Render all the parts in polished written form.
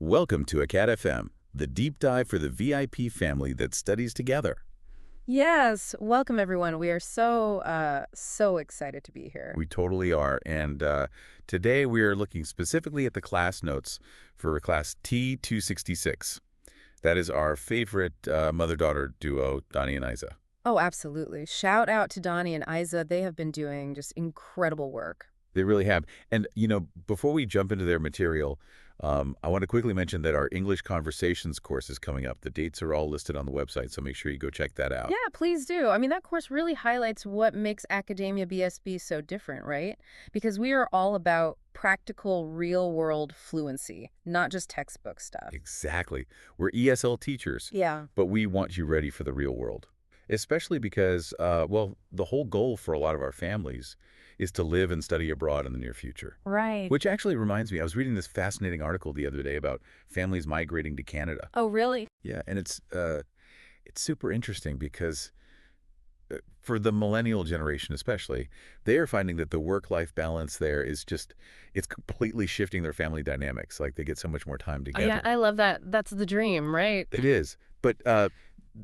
Welcome to Acad FM, the deep dive for the VIP family that studies together. Yes, welcome everyone. We are so excited to be here. We totally are. And today we are looking specifically at the class notes for class T266. That is our favorite mother-daughter duo, Donnie and Isa. Oh, absolutely. Shout out to Donnie and Isa. They have been doing just incredible work. They really have. And, before we jump into their material, I want to quickly mention that our English Conversations course is coming up. The dates are all listed on the website, so make sure you go check that out. Yeah, please do. I mean, that course really highlights what makes Academia BSB so different, right? Because we are all about practical, real-world fluency, not just textbook stuff. Exactly. We're ESL teachers. Yeah. But we want you ready for the real world. Especially because, the whole goal for a lot of our families is to live and study abroad in the near future. Right. Which actually reminds me, I was reading this fascinating article the other day about families migrating to Canada. Oh, really? Yeah, and it's super interesting because for the millennial generation especially, they are finding that the work-life balance there is it's completely shifting their family dynamics. Like they get so much more time together. Yeah, I love that. That's the dream, right? It is. But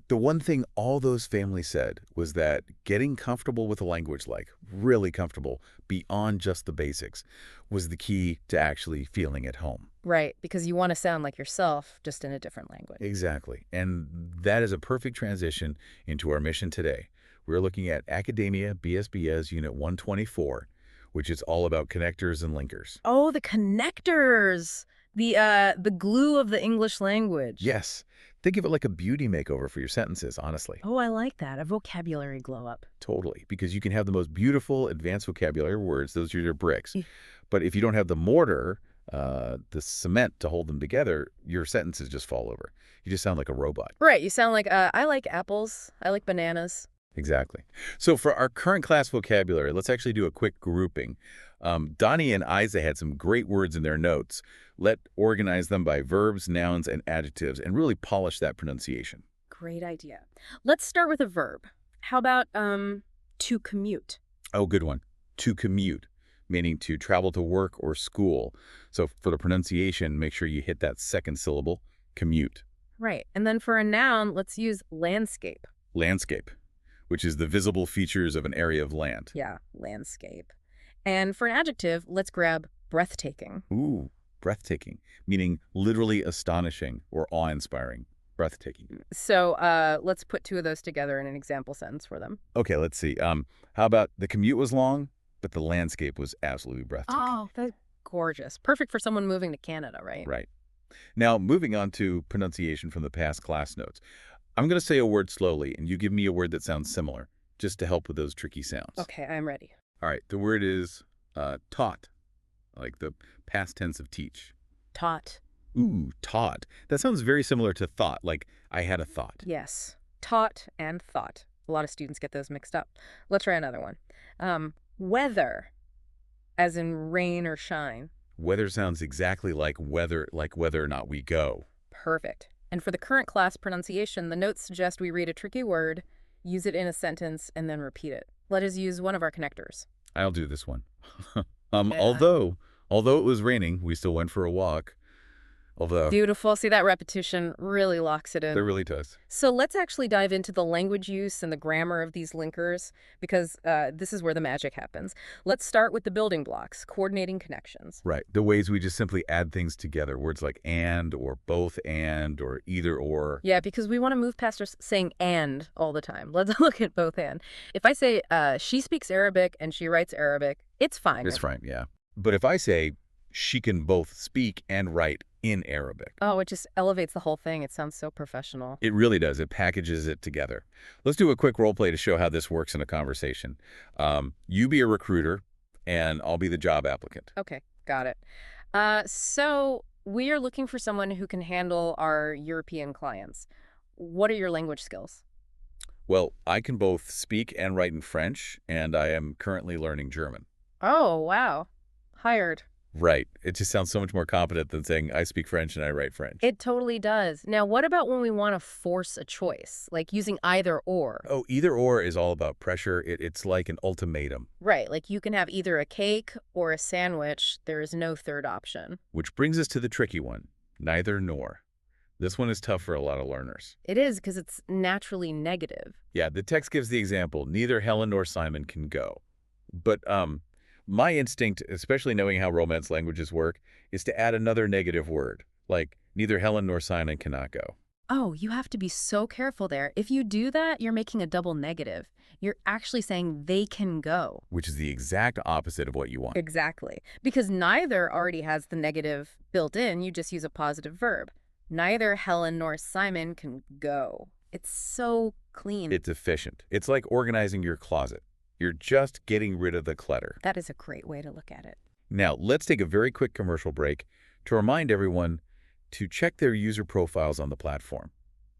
the one thing all those families said was that getting comfortable with a language, like really comfortable beyond just the basics, was the key to actually feeling at home. Right, because you want to sound like yourself, just in a different language. Exactly. And that is a perfect transition into our mission today. We're looking at Academia BSB's Unit 124, which is all about connectors and linkers. Oh, the connectors! The glue of the English language. Yes. Think of it like a beauty makeover for your sentences, honestly. Oh, I like that. A vocabulary glow up. Totally. Because you can have the most beautiful advanced vocabulary words. Those are your bricks. But if you don't have the mortar, the cement to hold them together, your sentences just fall over. You just sound like a robot. Right. You sound like, I like apples. I like bananas. Exactly. So for our current class vocabulary, let's actually do a quick grouping. Donnie and Isa had some great words in their notes. Let's organize them by verbs, nouns, and adjectives, and really polish that pronunciation. Great idea. Let's start with a verb. How about to commute? Oh, good one. To commute, meaning to travel to work or school. So for the pronunciation, make sure you hit that second syllable, commute. Right. And then for a noun, let's use landscape. Landscape, which is the visible features of an area of land. Yeah, landscape. And for an adjective, let's grab breathtaking. Ooh, breathtaking, meaning literally astonishing or awe-inspiring. Breathtaking. So let's put two of those together in an example sentence for them. Okay, let's see. How about the commute was long, but the landscape was absolutely breathtaking. Oh, that's gorgeous. Perfect for someone moving to Canada, right? Right. Now, moving on to pronunciation from the past class notes. I'm going to say a word slowly, and you give me a word that sounds similar, just to help with those tricky sounds. Okay, I'm ready. All right, the word is taught, like the past tense of teach. Taught. Ooh, taught. That sounds very similar to thought, like I had a thought. Yes. Taught and thought. A lot of students get those mixed up. Let's try another one. Weather, as in rain or shine. Weather sounds exactly like whether or not we go. Perfect. And for the current class pronunciation, the notes suggest we read a tricky word, use it in a sentence, and then repeat it. Let us use one of our connectors. I'll do this one. Yeah. Although it was raining, we still went for a walk. Although Beautiful. See, that repetition really locks it in. it really does. So let's actually dive into the language use and the grammar of these linkers, because this is where the magic happens. Let's start with the building blocks, coordinating connections. Right. The ways we just simply add things together. Words like and or both and or either or. Yeah, because we want to move past us saying and all the time. Let's look at both and. If I say she speaks Arabic and she writes Arabic, it's fine. It's fine, yeah. But if I say she can both speak and write in Arabic. Oh, it just elevates the whole thing. It sounds so professional. It really does. It packages it together. Let's do a quick role play to show how this works in a conversation. You be a recruiter, and I'll be the job applicant. Okay, got it. So we are looking for someone who can handle our European clients. What are your language skills? Well, I can both speak and write in French, and I am currently learning German. Oh, wow. Hired. Right. It just sounds so much more competent than saying I speak French and I write French. It totally does. Now, what about when we want to force a choice, like using either or? Oh, either or is all about pressure. It's like an ultimatum. Right, like you can have either a cake or a sandwich. There is no third option. Which brings us to the tricky one. Neither nor. This one is tough for a lot of learners. It is because it's naturally negative. Yeah, the text gives the example, neither Helen nor Simon can go. But my instinct, especially knowing how Romance languages work, is to add another negative word, like neither Helen nor Simon cannot go. Oh, you have to be so careful there. If you do that, you're making a double negative. You're actually saying they can go. Which is the exact opposite of what you want. Exactly. Because neither already has the negative built in, you just use a positive verb. Neither Helen nor Simon can go. It's so clean. It's efficient. It's like organizing your closet. You're just getting rid of the clutter. That is a great way to look at it. Now, let's take a very quick commercial break to remind everyone to check their user profiles on the platform.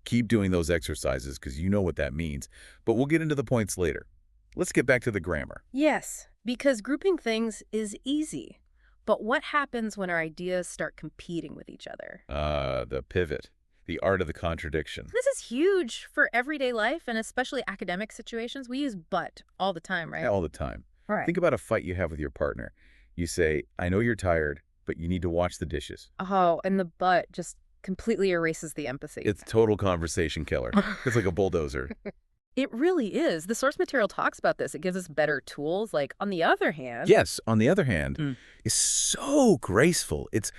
Keep doing those exercises because you know what that means, but we'll get into the points later. Let's get back to the grammar. Yes, because grouping things is easy. But what happens when our ideas start competing with each other? The pivot, the art of the contradiction. This is huge for everyday life and especially academic situations. We use but all the time, right? All the time. Right. Think about a fight you have with your partner. You say, I know you're tired, but you need to wash the dishes. Oh, and the but just completely erases the empathy. It's total conversation killer. It's like a bulldozer. It really is. The source material talks about this. It gives us better tools. Like, on the other hand... Yes, on the other hand, is so graceful. It's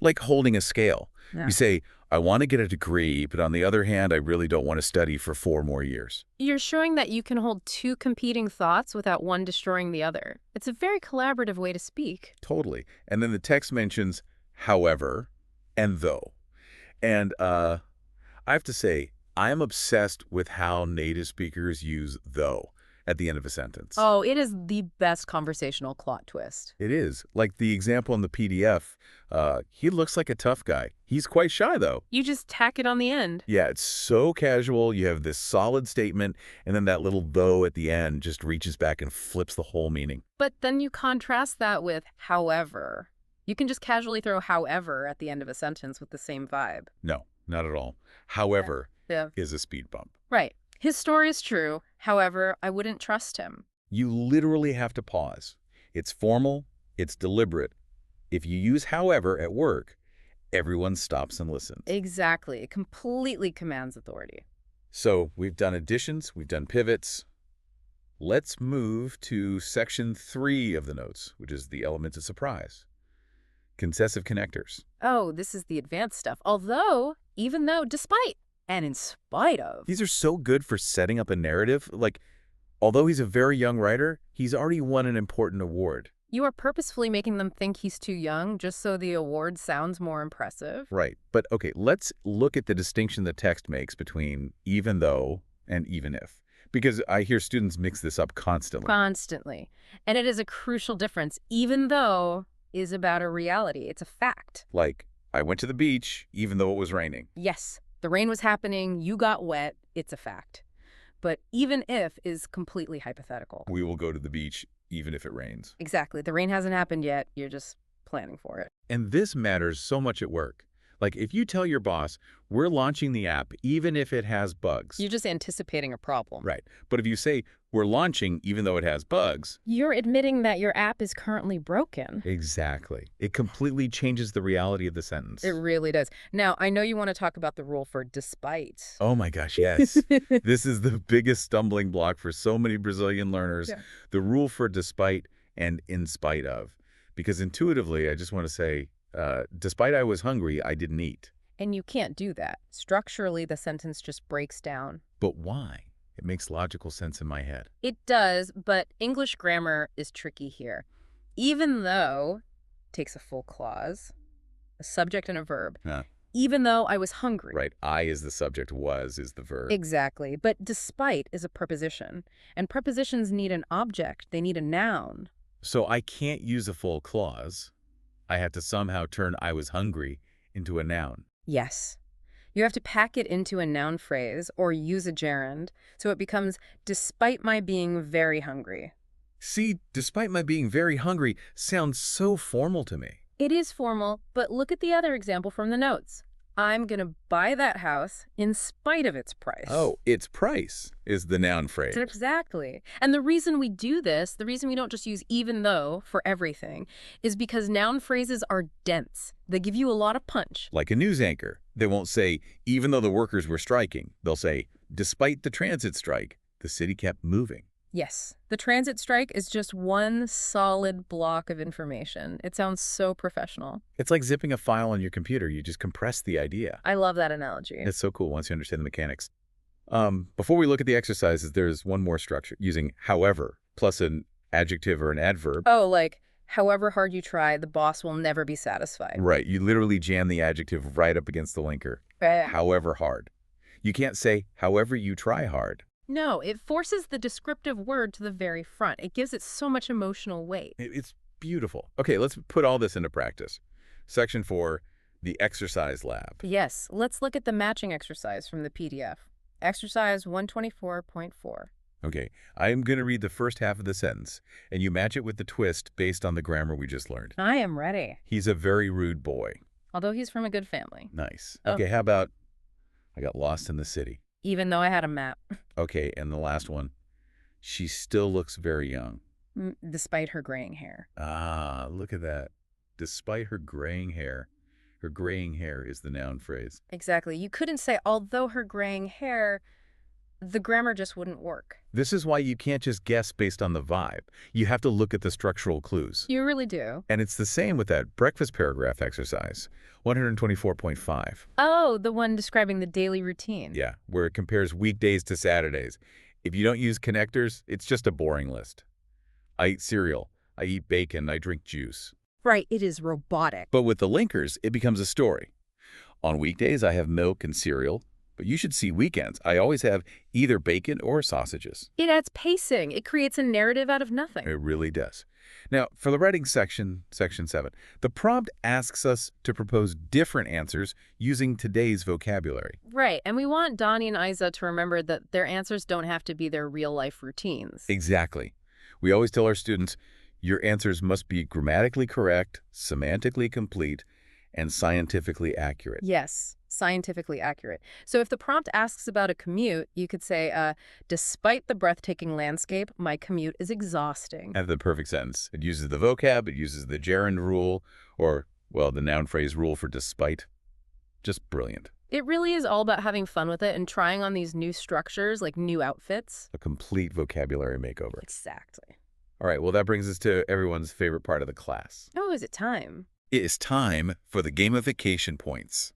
like holding a scale. Yeah. You say, I want to get a degree, but on the other hand, I really don't want to study for 4 more years. You're showing that you can hold two competing thoughts without one destroying the other. It's a very collaborative way to speak. Totally. And then the text mentions however and though. And I have to say, I am obsessed with how native speakers use though at the end of a sentence. Oh, it is the best conversational plot twist. It is. Like the example in the PDF, he looks like a tough guy. He's quite shy, though. You just tack it on the end. Yeah, it's so casual. You have this solid statement, and then that little though at the end just reaches back and flips the whole meaning. But then you contrast that with however. You can just casually throw however at the end of a sentence with the same vibe. No, not at all. However, Yeah. is a speed bump. Right. His story is true. However, I wouldn't trust him. You literally have to pause. It's formal. It's deliberate. If you use however at work, everyone stops and listens. Exactly. It completely commands authority. So we've done additions. We've done pivots. Let's move to section 3 of the notes, which is the elements of surprise. Concessive connectors. Oh, this is the advanced stuff. Although, even though, despite, and in spite of. These are so good for setting up a narrative. Like, although he's a very young writer, he's already won an important award. You are purposefully making them think he's too young just so the award sounds more impressive. Right. But, okay, let's look at the distinction the text makes between even though and even if. Because I hear students mix this up constantly. Constantly. And it is a crucial difference. Even though is about a reality. It's a fact. Like, I went to the beach even though it was raining. Yes, the rain was happening, you got wet, it's a fact. But even if is completely hypothetical. We will go to the beach even if it rains. Exactly. The rain hasn't happened yet. You're just planning for it. And this matters so much at work. Like, if you tell your boss, we're launching the app even if it has bugs. You're just anticipating a problem. Right. But if you say, we're launching even though it has bugs. You're admitting that your app is currently broken. Exactly. It completely changes the reality of the sentence. It really does. Now, I know you want to talk about the rule for despite. Oh my gosh, yes. This is the biggest stumbling block for so many Brazilian learners. Yeah. The rule for despite and in spite of. Because intuitively, I just want to say, despite I was hungry, I didn't eat. And you can't do that. Structurally, the sentence just breaks down. But why? It makes logical sense in my head. It does, but English grammar is tricky here. Even though takes a full clause, a subject and a verb. Yeah. Even though I was hungry. Right. I is the subject, was is the verb. Exactly. But despite is a preposition. And prepositions need an object. They need a noun. So I can't use a full clause. I have to somehow turn I was hungry into a noun. Yes. You have to pack it into a noun phrase or use a gerund, so it becomes, despite my being very hungry. See, despite my being very hungry sounds so formal to me. It is formal, but look at the other example from the notes. I'm going to buy that house in spite of its price. Oh, its price is the noun phrase. Exactly. And the reason we do this, the reason we don't just use even though for everything, is because noun phrases are dense. They give you a lot of punch. Like a news anchor. They won't say, even though the workers were striking. They'll say, despite the transit strike, the city kept moving. Yes, the transit strike is just one solid block of information. It sounds so professional. It's like zipping a file on your computer. You just compress the idea. I love that analogy. It's so cool once you understand the mechanics. Before we look at the exercises, there's one more structure using however plus an adjective or an adverb. Oh, like, however hard you try, the boss will never be satisfied. Right. You literally jam the adjective right up against the linker. However hard. You can't say, however you try hard. No, it forces the descriptive word to the very front. It gives it so much emotional weight. It's beautiful. Okay, let's put all this into practice. Section 4, the exercise lab. Yes, let's look at the matching exercise from the PDF. Exercise 124.4. Okay, I'm going to read the first half of the sentence, and you match it with the twist based on the grammar we just learned. I am ready. He's a very rude boy. Although he's from a good family. Nice. Oh. Okay, how about I got lost in the city? Even though I had a map. Okay, and the last one. She still looks very young. Despite her graying hair. Ah, look at that. Despite her graying hair. Her graying hair is the noun phrase. Exactly. You couldn't say, although her graying hair, the grammar just wouldn't work. This is why you can't just guess based on the vibe. You have to look at the structural clues. You really do. And it's the same with that breakfast paragraph exercise, 124.5. Oh, the one describing the daily routine. Yeah, where it compares weekdays to Saturdays. If you don't use connectors, it's just a boring list. I eat cereal. I eat bacon. I drink juice. Right, it is robotic. But with the linkers, it becomes a story. On weekdays, I have milk and cereal. But you should see weekends. I always have either bacon or sausages. It adds pacing. It creates a narrative out of nothing. It really does. Now, for the writing section, section 7, the prompt asks us to propose different answers using today's vocabulary. Right, and we want Donnie and Isa to remember that their answers don't have to be their real-life routines. Exactly. We always tell our students, your answers must be grammatically correct, semantically complete, and scientifically accurate. Yes, scientifically accurate. So if the prompt asks about a commute, you could say, despite the breathtaking landscape, my commute is exhausting. Have the perfect sentence. It uses the vocab, it uses the gerund rule, or, well, the noun phrase rule for despite. Just brilliant. It really is all about having fun with it and trying on these new structures, like new outfits. A complete vocabulary makeover. Exactly. All right, well, that brings us to everyone's favorite part of the class. Oh, is it time? It is time for the gamification points.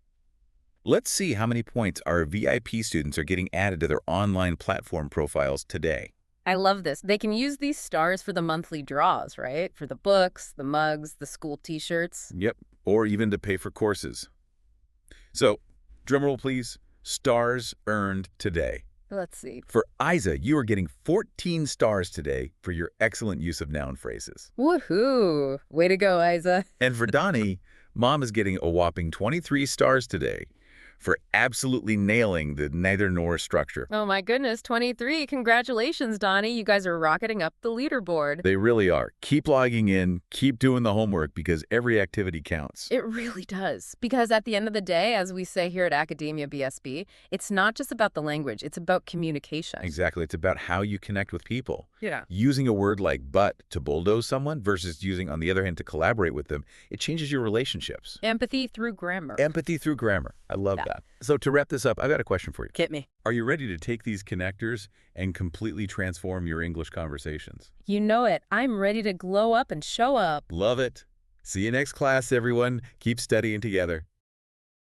Let's see how many points our VIP students are getting added to their online platform profiles today. I love this. They can use these stars for the monthly draws, right? For the books, the mugs, the school t-shirts. Yep, or even to pay for courses. So, drumroll please, stars earned today. Let's see. For Isa, you are getting 14 stars today for your excellent use of noun phrases. Woohoo! Way to go, Isa. And for Donnie, Mom is getting a whopping 23 stars today for absolutely nailing the neither nor structure. Oh my goodness, 23. Congratulations, Donnie. You guys are rocketing up the leaderboard. They really are. Keep logging in, keep doing the homework because every activity counts. It really does. Because at the end of the day, as we say here at Academia BSB, it's not just about the language, it's about communication. Exactly. It's about how you connect with people. Yeah. Using a word like but to bulldoze someone versus using, on the other hand, to collaborate with them, it changes your relationships. Empathy through grammar. Empathy through grammar. I love that. So to wrap this up, I've got a question for you. Hit me. Are you ready to take these connectors and completely transform your English conversations? You know it. I'm ready to glow up and show up. Love it. See you next class, everyone. Keep studying together.